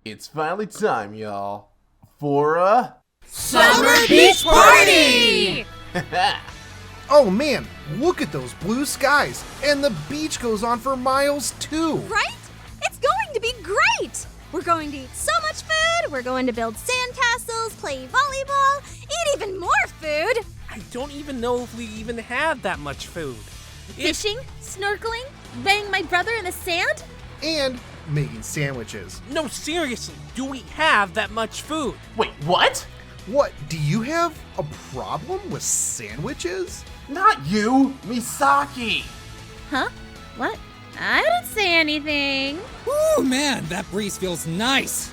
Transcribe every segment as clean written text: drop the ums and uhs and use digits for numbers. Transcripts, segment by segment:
It's finally time, y'all, for a Summer Beach Party! Oh man, look at those blue skies, and the beach goes on for miles too. Right? It's going to be great! We're going to eat so much food, we're going to build sandcastles, play volleyball, eat even more food. I don't even know if we even have that much food. Fishing, snorkeling, banging my brother in the sand? And making sandwiches. No, seriously, do we have that much food? Wait, what? What, do you have a problem with sandwiches? Not you, Misaki! Huh? What? I didn't say anything. Ooh, man, that breeze feels nice.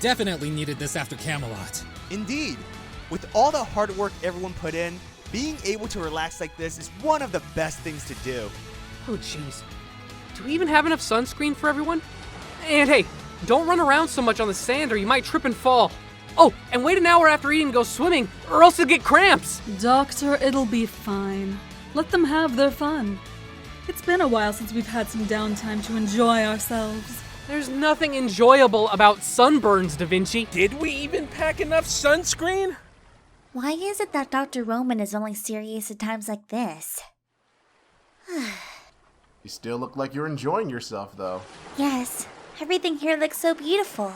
Definitely needed this after Camelot. Indeed. With all the hard work everyone put in, being able to relax like this is one of the best things to do. Oh, jeez. Do we even have enough sunscreen for everyone? And hey, don't run around so much on the sand or you might trip and fall. Oh, and wait an hour after eating to go swimming, or else you'll get cramps. Doctor, it'll be fine. Let them have their fun. It's been a while since we've had some downtime to enjoy ourselves. There's nothing enjoyable about sunburns, Da Vinci. Did we even pack enough sunscreen? Why is it that Dr. Roman is only serious at times like this? You still look like you're enjoying yourself, though. Yes, everything here looks so beautiful.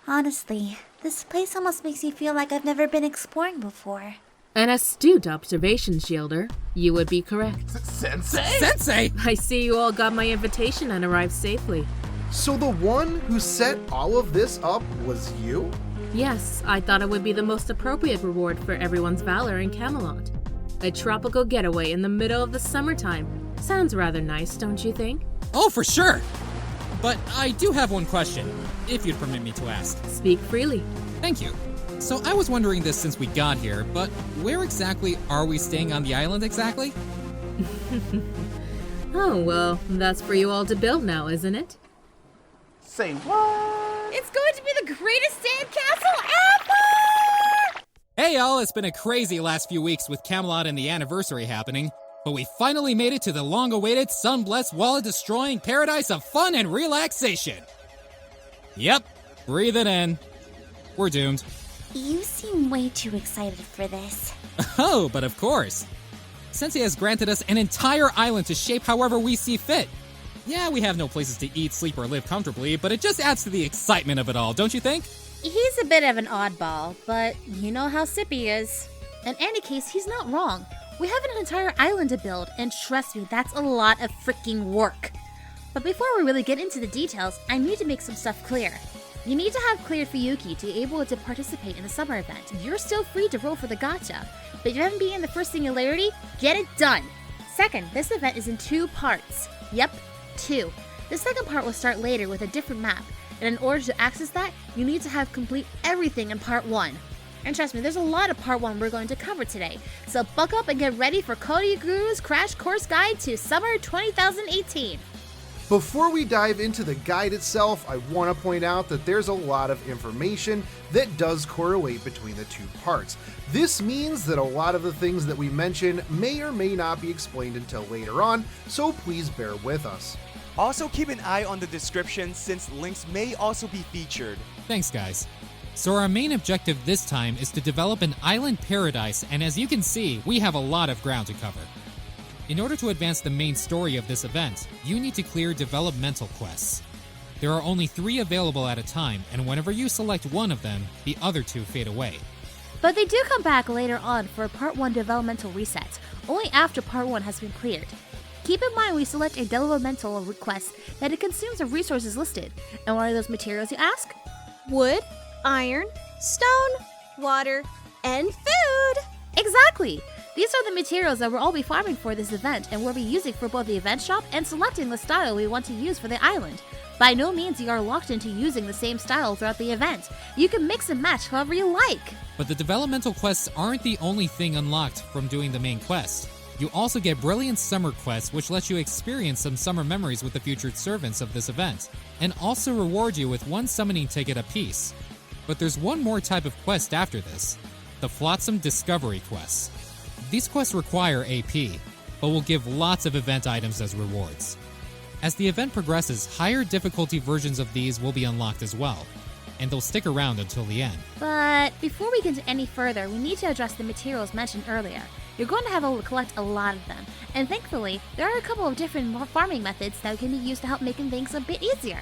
Honestly, this place almost makes me feel like I've never been exploring before. An astute observation, Shielder. You would be correct. Sensei? Sensei! I see you all got my invitation and arrived safely. So the one who set all of this up was you? Yes, I thought it would be the most appropriate reward for everyone's valor in Camelot. A tropical getaway in the middle of the summertime. Sounds rather nice, don't you think? Oh, for sure! But I do have one question, if you'd permit me to ask. Speak freely. Thank you. So I was wondering this since we got here, but where exactly are we staying on the island exactly? Oh, well, that's for you all to build now, isn't it? Say what? It's going to be the greatest sandcastle ever! Hey y'all, it's been a crazy last few weeks with Camelot and the anniversary happening, but we finally made it to the long-awaited, sun-blessed, wallet-destroying paradise of fun and relaxation. Yep, breathe it in. We're doomed. You seem way too excited for this. Oh, but of course. Sensei has granted us an entire island to shape however we see fit. Yeah, we have no places to eat, sleep, or live comfortably, but it just adds to the excitement of it all, don't you think? He's a bit of an oddball, but you know how Sippy is. In any case, he's not wrong. We have an entire island to build, and trust me, that's a lot of freaking work. But before we really get into the details, I need to make some stuff clear. You need to have cleared Fuyuki to be able to participate in the summer event. You're still free to roll for the gacha, but if you haven't been in the first singularity, get it done! Second, this event is in 2 parts. Yep, 2. The second part will start later with a different map, and in order to access that, you need to have complete everything in part 1. And trust me, there's a lot of part 1 we're going to cover today, so buck up and get ready for Cody Guru's Crash Course Guide to Summer 2018. Before we dive into the guide itself, I want to point out that there's a lot of information that does correlate between the 2 parts. This means that a lot of the things that we mention may or may not be explained until later on, so please bear with us. Also keep an eye on the description since links may also be featured. Thanks, guys. So our main objective this time is to develop an island paradise, and as you can see, we have a lot of ground to cover. In order to advance the main story of this event, you need to clear developmental quests. There are only 3 available at a time, and whenever you select one of them, the other 2 fade away. But they do come back later on for a part 1 developmental reset, only after part 1 has been cleared. Keep in mind we select a developmental request that it consumes the resources listed. And what are those materials, you ask? Wood, iron, stone, water, and food! Exactly! These are the materials that we'll all be farming for this event and we'll be using for both the event shop and selecting the style we want to use for the island. By no means you are locked into using the same style throughout the event. You can mix and match however you like. But the developmental quests aren't the only thing unlocked from doing the main quest. You also get Brilliant Summer quests, which let you experience some summer memories with the featured servants of this event, and also reward you with 1 summoning ticket apiece. But there's one more type of quest after this, the Flotsam Discovery quests. These quests require AP, but will give lots of event items as rewards. As the event progresses, higher difficulty versions of these will be unlocked as well, and they'll stick around until the end. But before we get any further, we need to address the materials mentioned earlier. You're going to have to collect a lot of them, and thankfully, there are a couple of different farming methods that can be used to help making things a bit easier.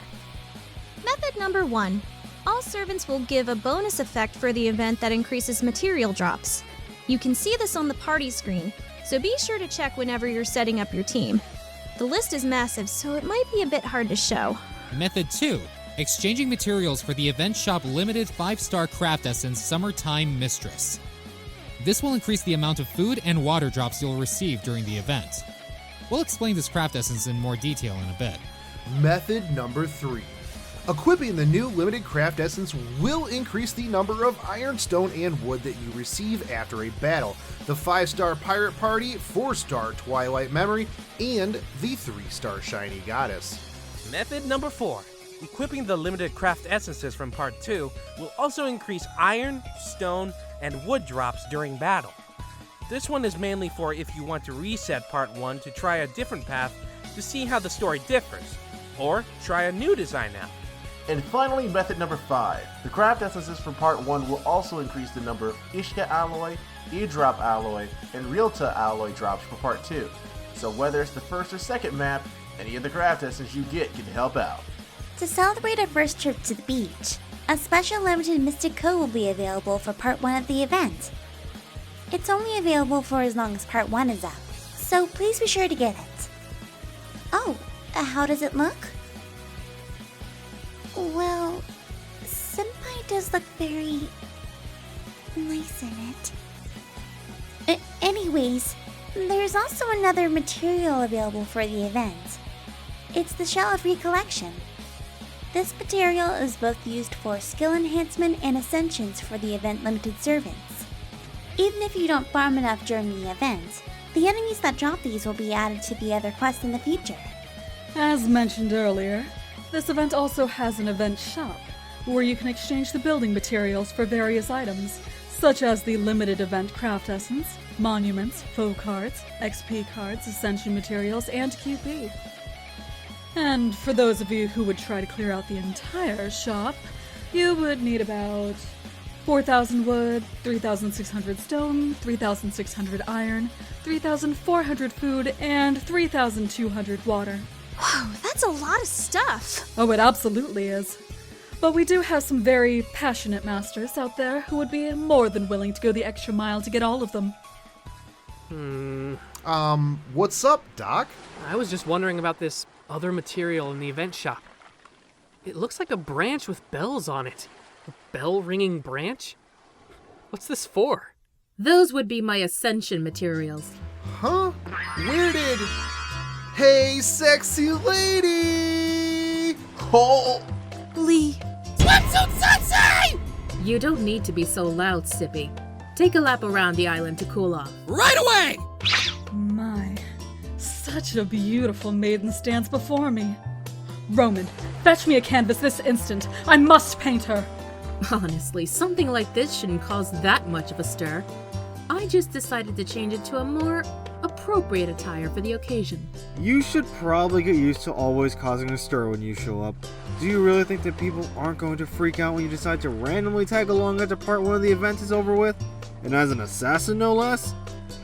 Method number 1. All servants will give a bonus effect for the event that increases material drops. You can see this on the party screen, so be sure to check whenever you're setting up your team. The list is massive, so it might be a bit hard to show. Method 2. Exchanging materials for the event shop limited 5-star craft essence Summertime Mistress. This will increase the amount of food and water drops you'll receive during the event. We'll explain this craft essence in more detail in a bit. Method number 3. Equipping the new limited craft essence will increase the number of ironstone and wood that you receive after a battle. The 5-star Pirate Party, 4-star Twilight Memory, and the 3-star Shiny Goddess. Method number 4. Equipping the limited craft essences from Part 2 will also increase iron, stone, and wood drops during battle. This one is mainly for if you want to reset Part 1 to try a different path to see how the story differs, or try a new design out. And finally, method number 5. The craft essences from Part 1 will also increase the number of Ishka alloy, E-drop alloy, and Realta alloy drops for Part 2. So whether it's the first or second map, any of the craft essences you get can help out. To celebrate our first trip to the beach, a special limited Mystic Code will be available for Part 1 of the event. It's only available for as long as Part 1 is up, so please be sure to get it. Oh, how does it look? Well, Senpai does look very nice in it. Anyways, there's also another material available for the event. It's the Shell of Recollection. This material is both used for skill enhancement and ascensions for the event limited servants. Even if you don't farm enough during the event, the enemies that drop these will be added to the other quests in the future. As mentioned earlier, this event also has an event shop, where you can exchange the building materials for various items, such as the limited event craft essence, monuments, faux cards, XP cards, ascension materials, and QP. And for those of you who would try to clear out the entire shop, you would need about 4,000 wood, 3,600 stone, 3,600 iron, 3,400 food, and 3,200 water. Whoa, that's a lot of stuff! Oh, it absolutely is. But we do have some very passionate masters out there who would be more than willing to go the extra mile to get all of them. What's up, Doc? I was just wondering about this other material in the event shop. It looks like a branch with bells on it. A bell-ringing branch? What's this for? Those would be my ascension materials. Huh? Where did... Hey, sexy lady! Oh! Lee. You don't need to be so loud, Sippy. Take a lap around the island to cool off. Right away! My, such a beautiful maiden stands before me. Roman, fetch me a canvas this instant. I must paint her. Honestly, something like this shouldn't cause that much of a stir. I just decided to change it to a more appropriate attire for the occasion. You should probably get used to always causing a stir when you show up. Do you really think that people aren't going to freak out when you decide to randomly tag along after part 1 of the event is over with? And as an assassin, no less?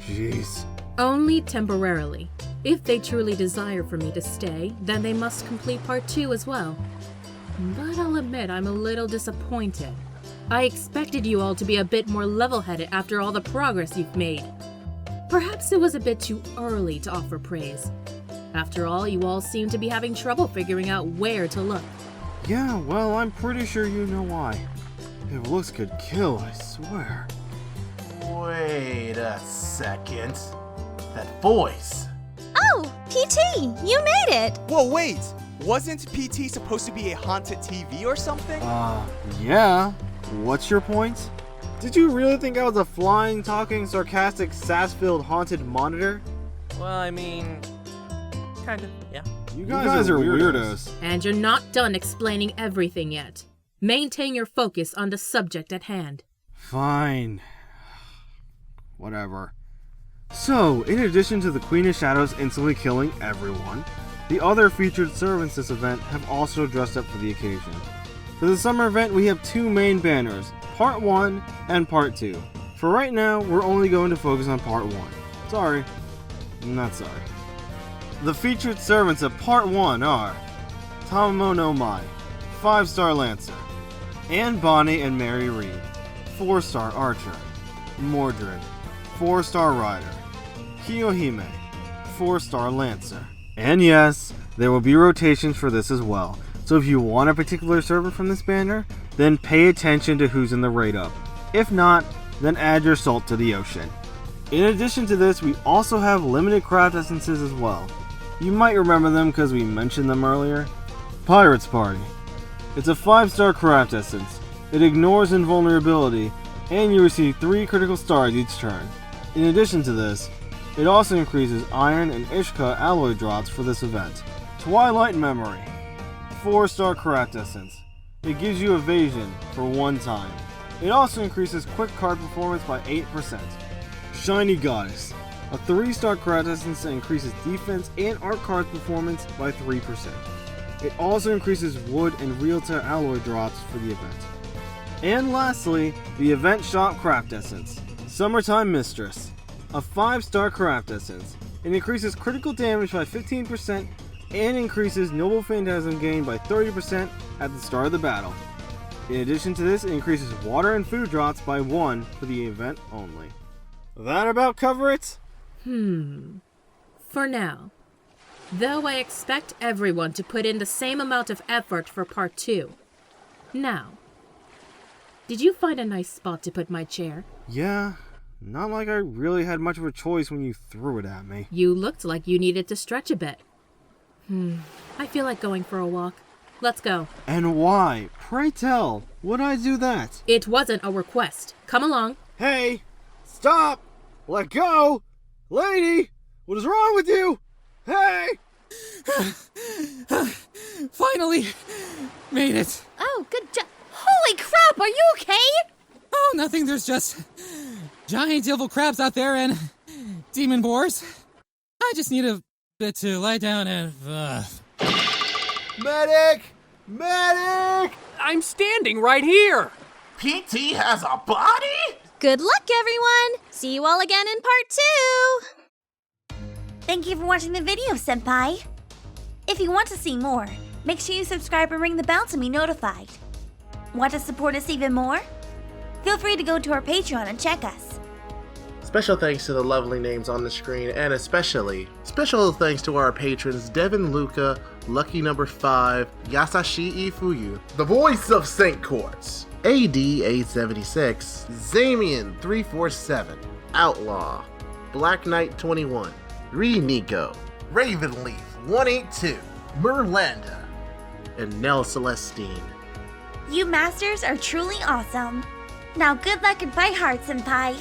Jeez. Only temporarily. If they truly desire for me to stay, then they must complete part 2 as well. But I'll admit I'm a little disappointed. I expected you all to be a bit more level-headed after all the progress you've made. Perhaps it was a bit too early to offer praise. After all, you all seem to be having trouble figuring out where to look. Yeah, well, I'm pretty sure you know why. If looks could kill, I swear. Wait a second. That voice. Oh, PT, you made it! Whoa, wait! Wasn't PT supposed to be a haunted TV or something? Yeah. What's your point? Did you really think I was a flying, talking, sarcastic, sass-filled haunted monitor? Well, I mean, kind of, yeah. You guys are weirdos. And you're not done explaining everything yet. Maintain your focus on the subject at hand. Fine. Whatever. So, in addition to the Queen of Shadows instantly killing everyone, the other featured servants this event have also dressed up for the occasion. For the summer event, we have two main banners, Part 1 and Part 2. For right now, we're only going to focus on Part 1. Sorry. Not sorry. The featured servants of Part 1 are Tamamo Mai, 5-star Lancer, Anne Bonnie and Mary Reed, 4-star Archer, Mordred, 4-star Rider, Kiyohime, 4-star Lancer. And yes, there will be rotations for this as well, so if you want a particular servant from this banner, then pay attention to who's in the raid up. If not, then add your salt to the ocean. In addition to this, we also have limited craft essences as well. You might remember them because we mentioned them earlier. Pirate's Party. It's a 5-star craft essence. It ignores invulnerability, and you receive 3 critical stars each turn. In addition to this, it also increases iron and Ishka alloy drops for this event. Twilight Memory. 4-star craft essence. It gives you evasion for 1 time. It also increases quick card performance by 8%. Shiny Goddess. A 3-star craft essence that increases defense and art card performance by 3%. It also increases wood and Realta alloy drops for the event. And lastly, the Event Shop Craft Essence. Summertime Mistress. A 5-star craft essence. It increases critical damage by 15% and increases Noble Phantasm gain by 30% at the start of the battle. In addition to this, it increases water and food drops by 1 for the event only. That about cover it? For now. Though I expect everyone to put in the same amount of effort for Part 2. Now, did you find a nice spot to put my chair? Yeah, not like I really had much of a choice when you threw it at me. You looked like you needed to stretch a bit. I feel like going for a walk. Let's go. And why? Pray tell, would I do that? It wasn't a request. Come along. Hey! Stop! Let go! Lady! What is wrong with you? Hey! Finally! Made it! Oh, good job. Holy crap, are you okay? Oh, nothing. There's just giant evil crabs out there and demon boars. I just need a bit to lie down and... Medic! Medic! I'm standing right here! PT has a body? Good luck, everyone! See you all again in Part 2! Thank you for watching the video, Senpai. If you want to see more, make sure you subscribe and ring the bell to be notified. Want to support us even more? Feel free to go to our Patreon and check us. Special thanks to the lovely names on the screen, and especially special thanks to our patrons DevenLuca, Lucky Number 5, YasashiiFuyu, the voice of St. Quartz, AD876, Zamian347, Outlaw, Black Knight 21, Reeniko, Ravenleaf 182, Merlanda, and NelCelestine. You masters are truly awesome. Now good luck and fight hard, Senpai.